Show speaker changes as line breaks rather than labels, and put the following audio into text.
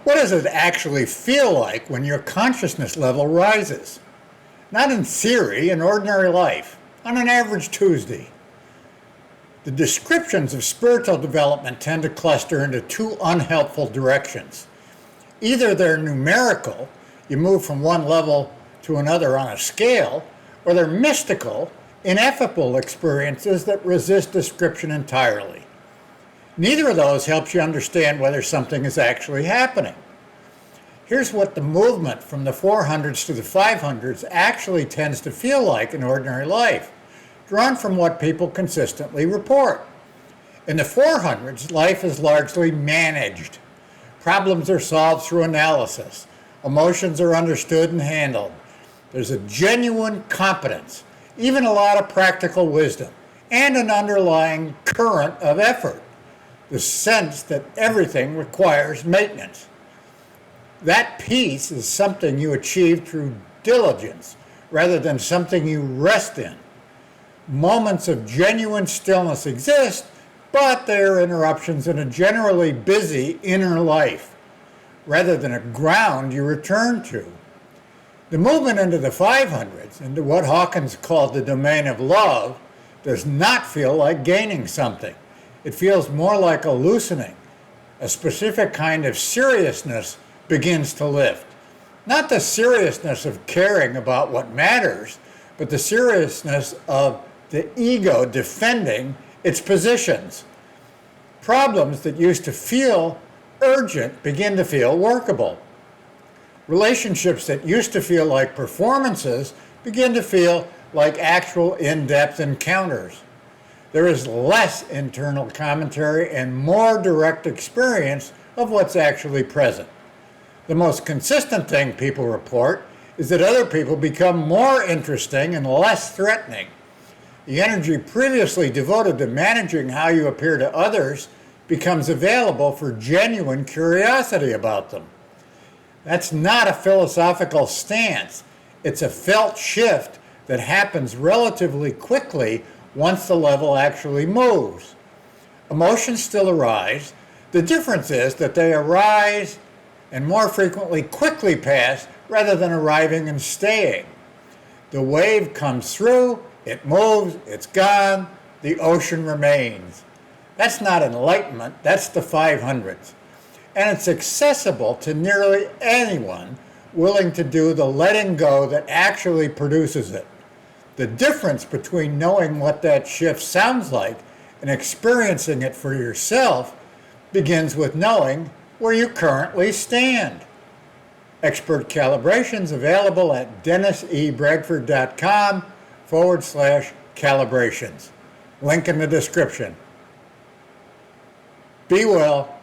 What does it actually feel like when your consciousness level rises? Not in theory, in ordinary life, on an average Tuesday. The descriptions of spiritual development tend to cluster into two unhelpful directions. Either they're numerical, you move from one level to another on a scale, or they're mystical, ineffable experiences that resist description entirely. Neither of those helps you understand whether something is actually happening. Here's what the movement from the 400s to the 500s actually tends to feel like in ordinary life, drawn from what people consistently report. In the 400s, life is largely managed. Problems are solved through analysis. Emotions are understood and handled. There's a genuine competence, even a lot of practical wisdom, and an underlying current of effort. The sense that everything requires maintenance. That peace is something you achieve through diligence rather than something you rest in. Moments of genuine stillness exist, but they are interruptions in a generally busy inner life, rather than a ground you return to. The movement into the 500s, into what Hawkins called the domain of love, does not feel like gaining something. It feels more like a loosening. A specific kind of seriousness begins to lift. Not the seriousness of caring about what matters, but the seriousness of the ego defending its positions. Problems that used to feel urgent begin to feel workable. Relationships that used to feel like performances begin to feel like actual in-depth encounters. There is less internal commentary and more direct experience of what's actually present. The most consistent thing people report is that other people become more interesting and less threatening. The energy previously devoted to managing how you appear to others becomes available for genuine curiosity about them. That's not a philosophical stance. It's a felt shift that happens relatively quickly once the level actually moves. Emotions still arise. The difference is that they arise and more frequently quickly pass rather than arriving and staying. The wave comes through, it moves, it's gone, the ocean remains. That's not enlightenment, that's the 500s. And it's accessible to nearly anyone willing to do the letting go that actually produces it. The difference between knowing what that shift sounds like and experiencing it for yourself begins with knowing where you currently stand. Expert calibrations available at DennisEBradford.com/calibrations. Link in the description. Be well.